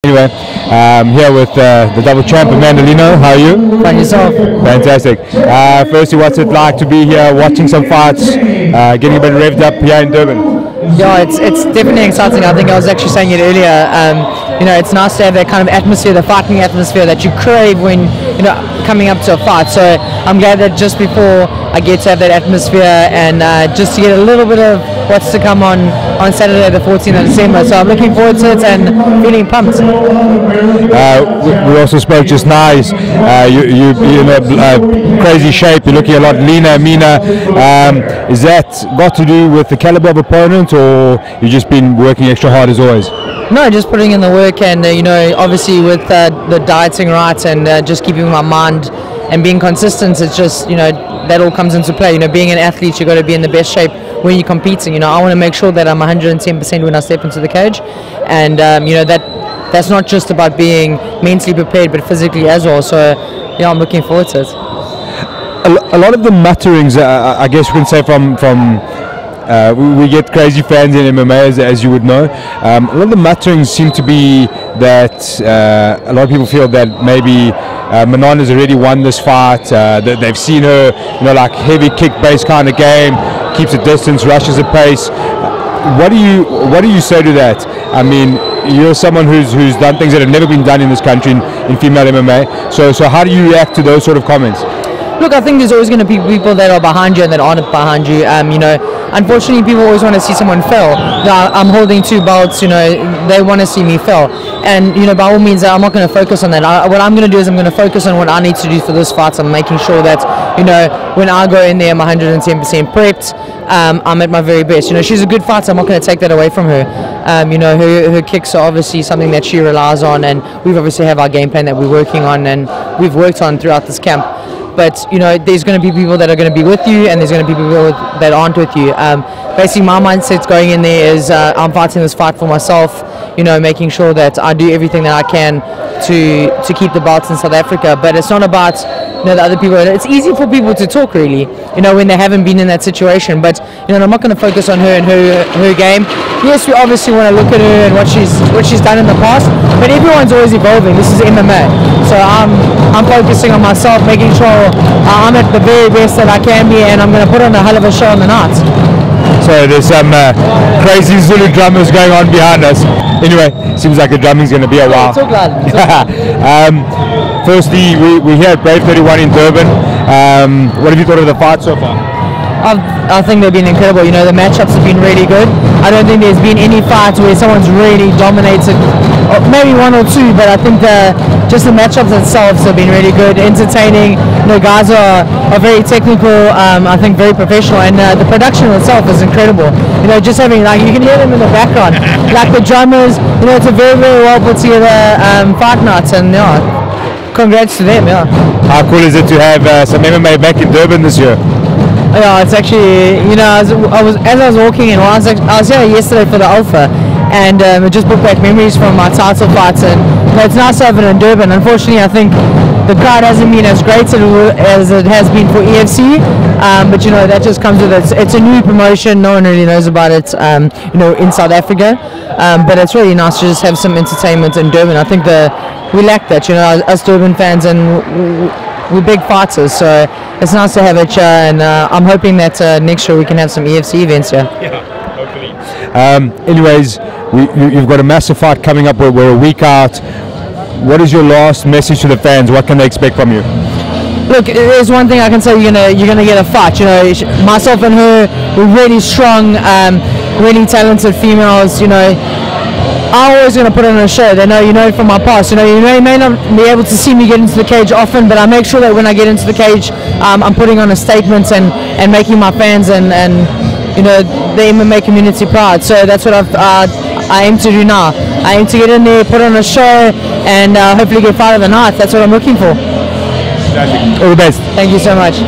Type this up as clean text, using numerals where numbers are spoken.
Anyway, here with the double champ, Lino. How are you? Fine, yourself? Fantastic. Firstly, what's it like to be here, watching some fights, getting a bit revved up here in Durban? Yeah, it's definitely exciting. I think I was actually saying it earlier. It's nice to have that kind of atmosphere, the fighting atmosphere that you crave when coming up to a fight. So I'm glad that just before I get to have that atmosphere and just to get a little bit of what's to come on Saturday the 14th of December. So I'm looking forward to it and feeling pumped. We also spoke just now. You're in crazy shape. You're looking a lot leaner, meaner. Is that got to do with the caliber of opponent, or you've just been working extra hard as always? No, just putting in the work, and obviously with the dieting right and just keeping my mind and being consistent. It's just that all comes into play. Being an athlete, you got to be in the best shape when you're competing. I want to make sure that I'm 110% when I step into the cage, and that's not just about being mentally prepared, but physically as well. So I'm looking forward to it. A lot of the mutterings, I guess we can say from we get crazy fans in MMA, as you would know. A lot of the mutterings seem to be that a lot of people feel that maybe Manon has already won this fight. That they've seen her, like heavy kick-based kind of game, keeps a distance, rushes a pace. What do you say to that? I mean, you're someone who's done things that have never been done in this country in female MMA. So how do you react to those sort of comments? Look, I think there's always going to be people that are behind you and that aren't behind you. Unfortunately, people always want to see someone fail. I'm holding 2 belts. They want to see me fail, and by all means, I'm not going to focus on that. What I'm going to do is I'm going to focus on what I need to do for this fight. I'm making sure that when I go in there, I'm 110% prepped. I'm at my very best. She's a good fighter. I'm not going to take that away from her. Her kicks are obviously something that she relies on, and we've obviously have our game plan that we're working on and we've worked on throughout this camp. But there's going to be people that are going to be with you, and there's going to be people that aren't with you. Basically, my mindset going in there is I'm fighting this fight for myself. Making sure that I do everything that I can to keep the belts in South Africa. But it's not about the other people. It's easy for people to talk, really, when they haven't been in that situation. But I'm not going to focus on her and her game. Yes, we obviously want to look at her and what she's done in the past. But everyone's always evolving. This is MMA, so I'm focusing on myself, making sure I'm at the very best that I can be, and I'm going to put on a hell of a show on the night. So there's some crazy Zulu drummers going on behind us. Anyway, seems like the drumming's going to be a while. So glad. Firstly, we're here at Brave 31 in Durban. What have you thought of the fight so far? I think they've been incredible. The matchups have been really good. I don't think there's been any fights where someone's really dominated, maybe 1 or 2, but I think just the matchups themselves have been really good, entertaining. Guys are very technical, I think very professional, and the production itself is incredible. Just having, you can hear them in the background, like the drummers. It's a very, very well put together fight night, and congrats to them. How cool is it to have some MMA back in Durban this year? Yeah, it's actually, as I was walking in, I was here yesterday for the Alpha, and it just brought back memories from my title fights, and it's nice to have it in Durban. Unfortunately, I think the crowd hasn't been as great as it has been for EFC, but that just comes with it. It's a new promotion, no one really knows about it, in South Africa, but it's really nice to just have some entertainment in Durban. I think we lack that, us Durban fans, and we're big fighters, so it's nice to have it here, and I'm hoping that next year we can have some EFC events here. Yeah, hopefully. Anyways, you've got a massive fight coming up. We're a week out. What is your last message to the fans? What can they expect from you? Look, there's one thing I can say. You're gonna get a fight. Myself and her, we're really strong, really talented females. I'm always going to put on a show. They know from my past. You may not be able to see me get into the cage often, but I make sure that when I get into the cage, I'm putting on a statement and making my fans and the MMA community proud. So that's what I aim to do now. I aim to get in there, put on a show, and hopefully get fight of the night. That's what I'm looking for. All the best. Thank you so much.